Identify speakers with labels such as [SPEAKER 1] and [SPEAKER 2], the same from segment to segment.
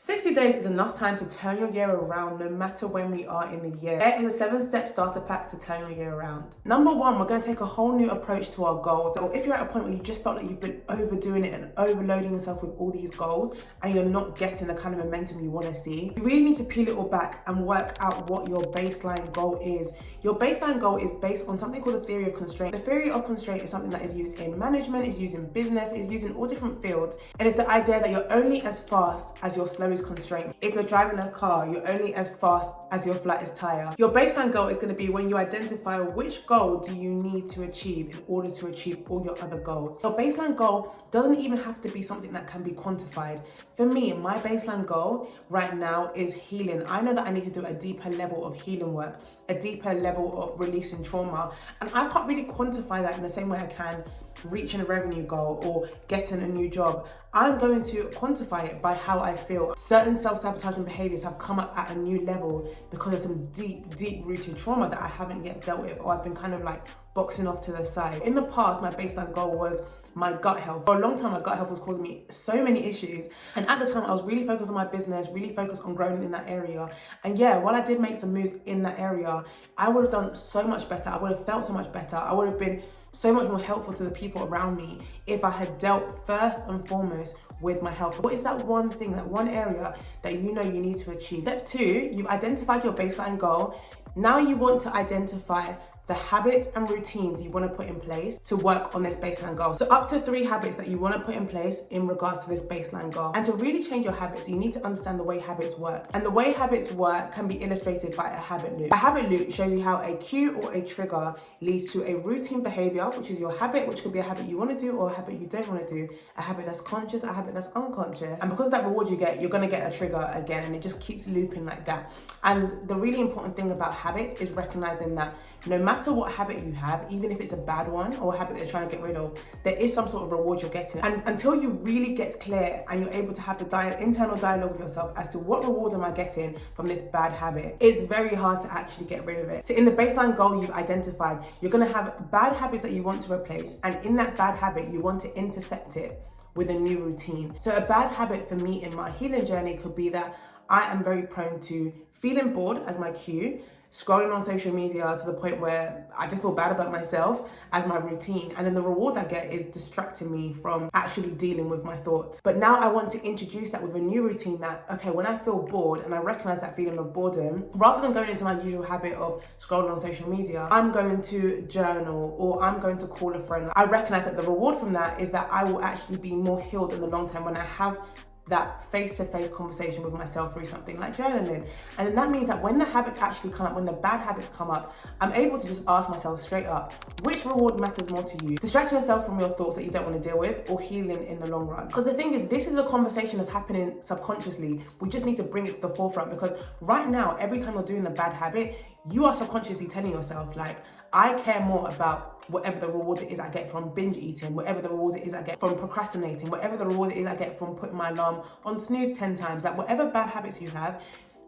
[SPEAKER 1] 60 days is enough time to turn your year around no matter when we are in the year. There is a 7-step starter pack to turn your year around. Number one, we're going to take a whole new approach to our goals. So if you're at a point where you just felt like you've been overdoing it and overloading yourself with all these goals and you're not getting the kind of momentum you want to see, you really need to peel it all back and work out what your baseline goal is. Your baseline goal is based on something called the theory of constraint. The theory of constraint is something that is used in management, is used in business, is used in all different fields. And it's the idea that you're only as fast as your slowest constraint. If you're driving a car, you're only as fast as your flattest tire. Your baseline goal is going to be when you identify which goal do you need to achieve in order to achieve all your other goals. Your baseline goal doesn't even have to be something that can be quantified. For me, my baseline goal right now is healing. I know that I need to do a deeper level of healing work, a deeper level of releasing trauma, and I can't really quantify that in the same way I can reaching a revenue goal or getting a new job. I'm going to quantify it by how I feel. Certain self-sabotaging behaviors have come up at a new level because of some deep rooted trauma that I haven't yet dealt with, or I've been kind of like boxing off to the side. In the past, my baseline goal was my gut health. For a long time, my gut health was causing me so many issues. And at the time, I was really focused on my business, really focused on growing in that area. And yeah, while I did make some moves in that area, I would have done so much better. I would have felt so much better. I would have been so much more helpful to the people around me if I had dealt first and foremost with my health. What is that one thing, that one area that you know you need to achieve? Step 2, you've identified your baseline goal. Now you want to identify the habits and routines you want to put in place to work on this baseline goal. So up to 3 habits that you want to put in place in regards to this baseline goal. And to really change your habits, you need to understand the way habits work. And the way habits work can be illustrated by a habit loop. A habit loop shows you how a cue or a trigger leads to a routine behavior, which is your habit, which could be a habit you want to do or a habit you don't want to do, a habit that's conscious, a habit that's unconscious. And because of that reward you get, you're going to get a trigger again, and it just keeps looping like that. And the really important thing about habits is recognizing that no matter what habit you have, even if it's a bad one or a habit that you're trying to get rid of, there is some sort of reward you're getting. And until you really get clear and you're able to have the internal dialogue with yourself as to what rewards am I getting from this bad habit, it's very hard to actually get rid of it. So in the baseline goal you've identified, you're going to have bad habits that you want to replace. And in that bad habit, you want to intersect it with a new routine. So a bad habit for me in my healing journey could be that I am very prone to feeling bored as my cue, scrolling on social media to the point where I just feel bad about myself as my routine. And then the reward I get is distracting me from actually dealing with my thoughts. But now I want to introduce that with a new routine that, okay, when I feel bored and I recognize that feeling of boredom, rather than going into my usual habit of scrolling on social media, I'm going to journal or I'm going to call a friend. I recognize that the reward from that is that I will actually be more healed in the long term when I have that face-to-face conversation with myself through something like journaling. And then that means that when the habits actually come up, when the bad habits come up, I'm able to just ask myself straight up, which reward matters more to you? Distracting yourself from your thoughts that you don't want to deal with, or healing in the long run? Because the thing is, this is a conversation that's happening subconsciously. We just need to bring it to the forefront, because right now, every time you're doing the bad habit, you are subconsciously telling yourself, like, I care more about whatever the reward it is I get from binge eating, whatever the reward it is I get from procrastinating, whatever the reward it is I get from putting my alarm on snooze 10 times, like whatever bad habits you have,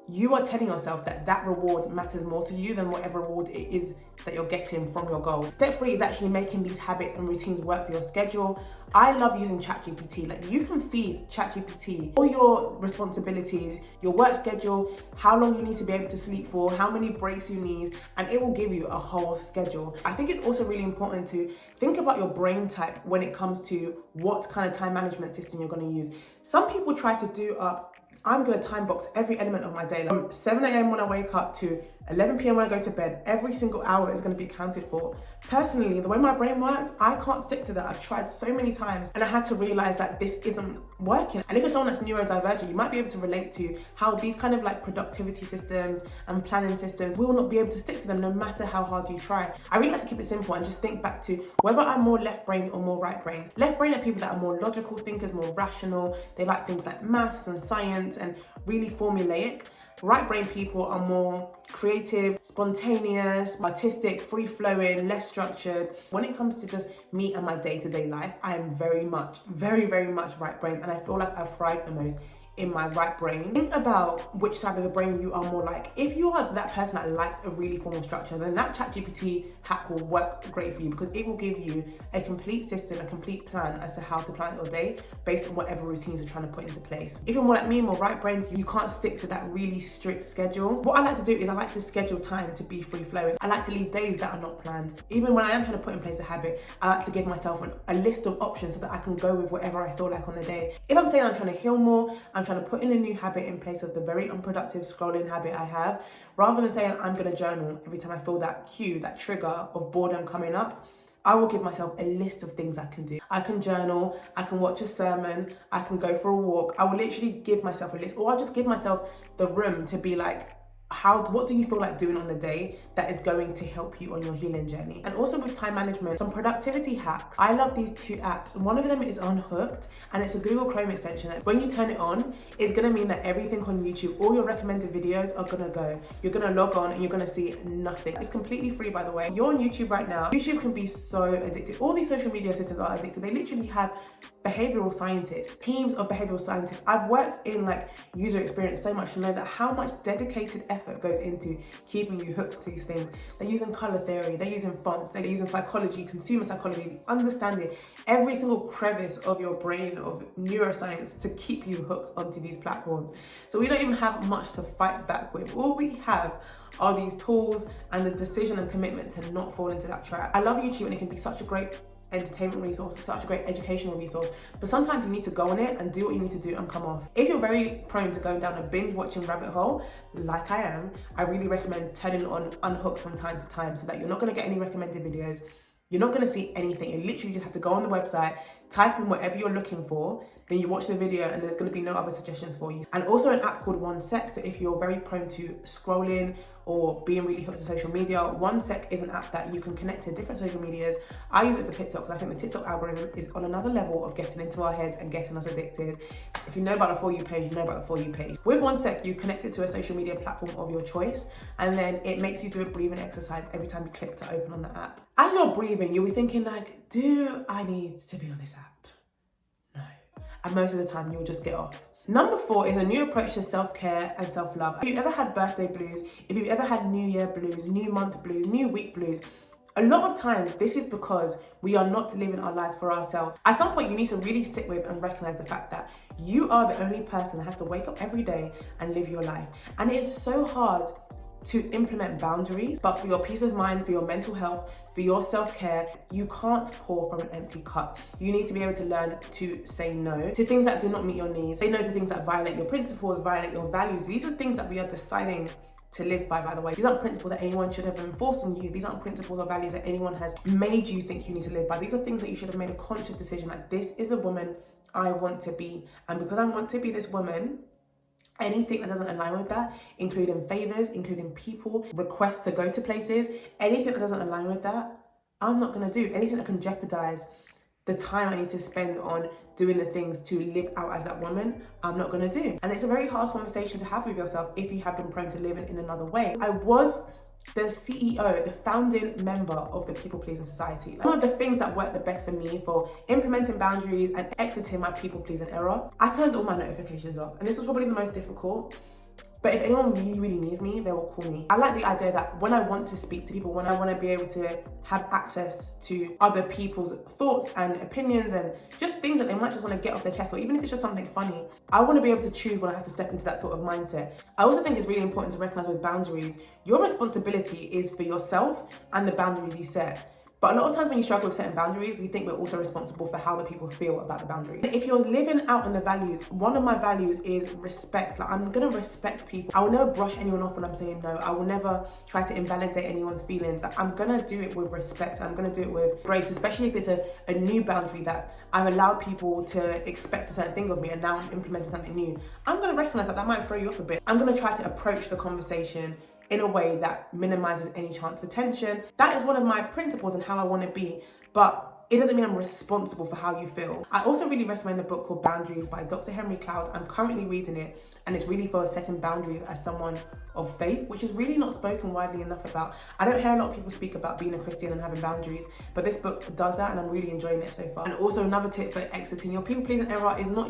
[SPEAKER 1] you are telling yourself that that reward matters more to you than whatever reward it is that you're getting from your goal. Step 3 is actually making these habits and routines work for your schedule. I love using ChatGPT. Like, you can feed ChatGPT all your responsibilities, your work schedule, how long you need to be able to sleep for, how many breaks you need, and it will give you a whole schedule. I think it's also really important to think about your brain type when it comes to what kind of time management system you're going to use. Some people try to do up, I'm going to time box every element of my day. Like from 7 a.m. when I wake up to 11 p.m. when I go to bed, every single hour is going to be accounted for. Personally, the way my brain works, I can't stick to that. I've tried so many times and I had to realize that this isn't working. And if you're someone that's neurodivergent, you might be able to relate to how these kind of like productivity systems and planning systems, we will not be able to stick to them no matter how hard you try. I really like to keep it simple and just think back to whether I'm more left brain or more right brain. Left brain are people that are more logical thinkers, more rational. They like things like maths and science and really formulaic. Right brain people are more creative, spontaneous, artistic, free-flowing, less structured. When it comes to just me and my day-to-day life, I am very much right brain, and I feel like I thrive the most in my right brain. Think about which side of the brain you are more like. If you are that person that likes a really formal structure, then that ChatGPT hack will work great for you, because it will give you a complete system, a complete plan as to how to plan your day based on whatever routines you're trying to put into place. If you're more like me, more right brain, you can't stick to that really strict schedule. What I like to do is I like to schedule time to be free flowing. I like to leave days that are not planned. Even when I am trying to put in place a habit, I like to give myself a list of options so that I can go with whatever I feel like on the day. If I'm saying I'm trying to heal more, I'm trying to put in a new habit in place of the very unproductive scrolling habit I have, rather than saying I'm going to journal every time I feel that cue, that trigger of boredom coming up, I will give myself a list of things I can do. I can journal, I can watch a sermon, I can go for a walk. I will literally give myself a list, or I'll just give myself the room to be like, what do you feel like doing on the day that is going to help you on your healing journey? And also with time management, some productivity hacks. I love these two apps. One of them is Unhooked, and it's a Google Chrome extension that when you turn it on, it's gonna mean that everything on YouTube, all your recommended videos are gonna go. You're gonna log on and you're gonna see nothing. It's completely free, by the way. You're on YouTube right now. YouTube can be so addictive. All these social media systems are addictive. They literally have behavioral scientists, teams of behavioral scientists. I've worked in like user experience so much to know that how much dedicated effort goes into keeping you hooked to these things. They're using color theory, they're using fonts, they're using psychology, consumer psychology, understanding every single crevice of your brain, of neuroscience, to keep you hooked onto these platforms. So we don't even have much to fight back with. All we have are these tools and the decision and commitment to not fall into that trap. I love YouTube, and it can be such a great entertainment resource, such a great educational resource, but sometimes you need to go on it and do what you need to do and come off. If you're very prone to going down a binge watching rabbit hole, like I am, I really recommend turning on Unhooked from time to time, so that you're not going to get any recommended videos. You're not going to see anything. You literally just have to go on the website, type in whatever you're looking for, then you watch the video, and there's going to be no other suggestions for you. And also an app called OneSec. So if you're very prone to scrolling or being really hooked to social media, OneSec is an app that you can connect to different social medias. I use it for TikTok, because I think the TikTok algorithm is on another level of getting into our heads and getting us addicted. If you know about the For You page, you know about the For You page. With OneSec, you connect it to a social media platform of your choice, and then it makes you do a breathing exercise every time you click to open on the app. As you're breathing, you'll be thinking like, do I need to be on this app? No. And most of the time, you'll just get off. Number 4 is a new approach to self-care and self-love. If you've ever had birthday blues, if you've ever had New Year blues, New Month blues, New Week blues, a lot of times this is because we are not living our lives for ourselves. At some point, you need to really sit with and recognize the fact that you are the only person that has to wake up every day and live your life. And it is so hard to implement boundaries, but for your peace of mind, for your mental health, for your self-care, you can't pour from an empty cup. You need to be able to learn to say no to things that do not meet your needs. Say no to things that violate your principles, violate your values. These are things that we are deciding to live by the way. These aren't principles that anyone should have enforced on you. These aren't principles or values that anyone has made you think you need to live by. These are things that you should have made a conscious decision that this is the woman I want to be. And because I want to be this woman, anything that doesn't align with that, including favors, including people, requests to go to places, anything that doesn't align with that, I'm not gonna do. Anything that can jeopardize the time I need to spend on doing the things to live out as that woman, I'm not gonna do. And it's a very hard conversation to have with yourself if you have been prone to living in another way. I was the CEO, the founding member of the People Pleasing Society. One of the things that worked the best for me for implementing boundaries and exiting my people pleasing era, I turned all my notifications off. And this was probably the most difficult. But if anyone really, really needs me, they will call me. I like the idea that when I want to speak to people, when I want to be able to have access to other people's thoughts and opinions and just things that they might just want to get off their chest, or even if it's just something funny, I want to be able to choose when I have to step into that sort of mindset. I also think it's really important to recognize with boundaries, your responsibility is for yourself and the boundaries you set. But a lot of times when you struggle with setting boundaries, we think we're also responsible for how the people feel about the boundaries. If you're living out on the values, one of my values is respect. Like, I'm gonna respect people. I will never brush anyone off when I'm saying no. I will never try to invalidate anyone's feelings. Like, I'm gonna do it with respect. I'm gonna do it with grace, especially if it's a new boundary that I've allowed people to expect a certain thing of me and now I'm implementing something new. I'm gonna recognize that might throw you off a bit. I'm gonna try to approach the conversation in a way that minimizes any chance for tension. That is one of my principles and how I want to be. But it doesn't mean I'm responsible for how you feel. I also really recommend a book called Boundaries by Dr. Henry Cloud. I'm currently reading it, and it's really for setting boundaries as someone of faith, which is really not spoken widely enough about. I don't hear a lot of people speak about being a Christian and having boundaries, but this book does that, and I'm really enjoying it so far. And also another tip for exiting your people-pleasing era is not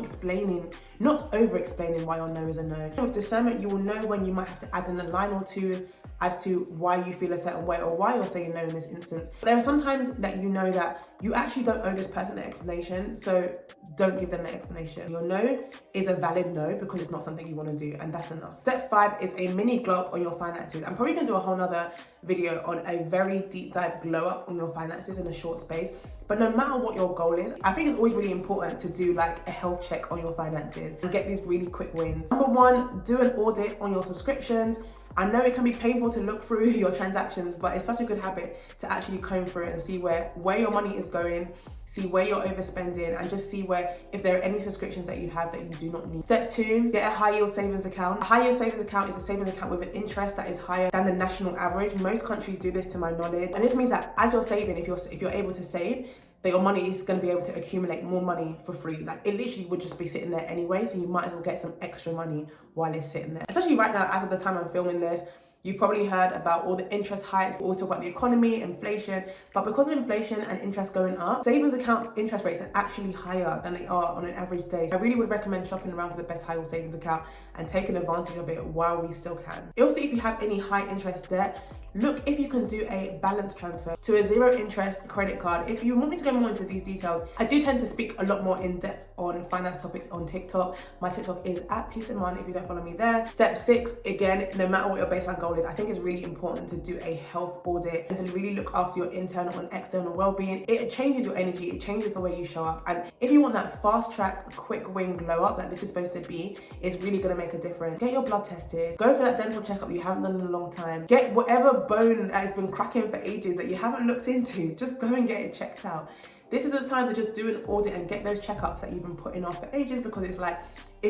[SPEAKER 1] over-explaining why your no is a no. With discernment, you will know when you might have to add in a line or two as to why you feel a certain way or why you're saying no in this instance. There are some times that you know that you actually don't owe this person an explanation, so don't give them the explanation. Your no is a valid no because it's not something you want to do, and that's enough. Step 5 is a mini glow up on your finances. I'm probably going to do a whole nother video on a very deep dive glow up on your finances in a short space. But no matter what your goal is, I think it's always really important to do like a health check on your finances and get these really quick wins. Number 1, do an audit on your subscriptions. I know it can be painful to look through your transactions, but it's such a good habit to actually comb through it and see where your money is going, see where you're overspending, and just see if there are any subscriptions that you have that you do not need. Step 2, get a high yield savings account. A high yield savings account is a savings account with an interest that is higher than the national average. Most countries do this to my knowledge. And this means that as you're saving, if you're able to save, that your money is going to be able to accumulate more money for free. Like, it literally would just be sitting there anyway, so you might as well get some extra money while it's sitting there. Especially right now, as of the time I'm filming this, you've probably heard about all the interest hikes, also about the economy, inflation, but because of inflation and interest going up, savings accounts interest rates are actually higher than they are on an average day. So I really would recommend shopping around for the best high yield savings account and taking advantage of it while we still can. Also, if you have any high interest debt, look if you can do a balance transfer to a 0 interest credit card. If you want me to go more into these details, I do tend to speak a lot more in depth on finance topics on TikTok. My TikTok is @peaceofmind if you don't follow me there. Step 6, again, no matter what your baseline goal is, I think it's really important to do a health audit and to really look after your internal and external well-being. It changes your energy, it changes the way you show up. And if you want that fast track, quick win glow up that this is supposed to be, it's really gonna make a difference. Get your blood tested, go for that dental checkup you haven't done in a long time. Get whatever bone that has been cracking for ages that you haven't looked into, just go and get it checked out. This is the time to just do an audit and get those checkups that you've been putting off for ages, because it's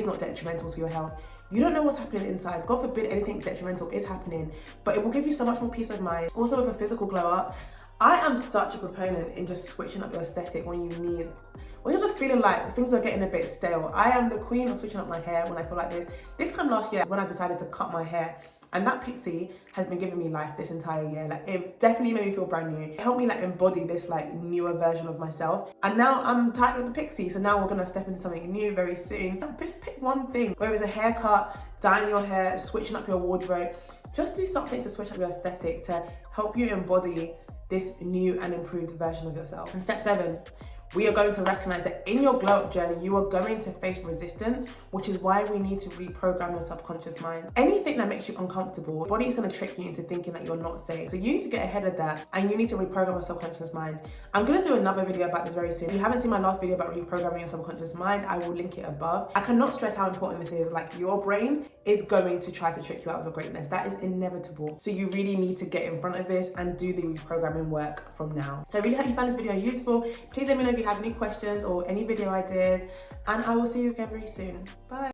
[SPEAKER 1] not detrimental to your health. You don't know what's happening inside. God forbid anything detrimental is happening, but it will give you so much more peace of mind. Also, with a physical glow up, I am such a proponent in just switching up your aesthetic when you're just feeling like things are getting a bit stale. I am the queen of switching up my hair when I feel like this. This time last year, when I decided to cut my hair, and that pixie has been giving me life this entire year. Like, it definitely made me feel brand new. It helped me embody this newer version of myself. And now I'm tired of the pixie, so now we're gonna step into something new very soon. Just pick one thing, whether it's a haircut, dyeing your hair, switching up your wardrobe. Just do something to switch up your aesthetic to help you embody this new and improved version of yourself. And step 7, we are going to recognize that in your glow up journey, you are going to face resistance, which is why we need to reprogram your subconscious mind. Anything that makes you uncomfortable, your body is going to trick you into thinking that you're not safe. So you need to get ahead of that, and you need to reprogram your subconscious mind. I'm going to do another video about this very soon. If you haven't seen my last video about reprogramming your subconscious mind, I will link it above. I cannot stress how important this is. Your brain is going to try to trick you out of your greatness. That is inevitable. So you really need to get in front of this and do the reprogramming work from now. So I really hope you found this video useful. Please let me know if you have any questions or any video ideas, and I will see you again very soon. Bye.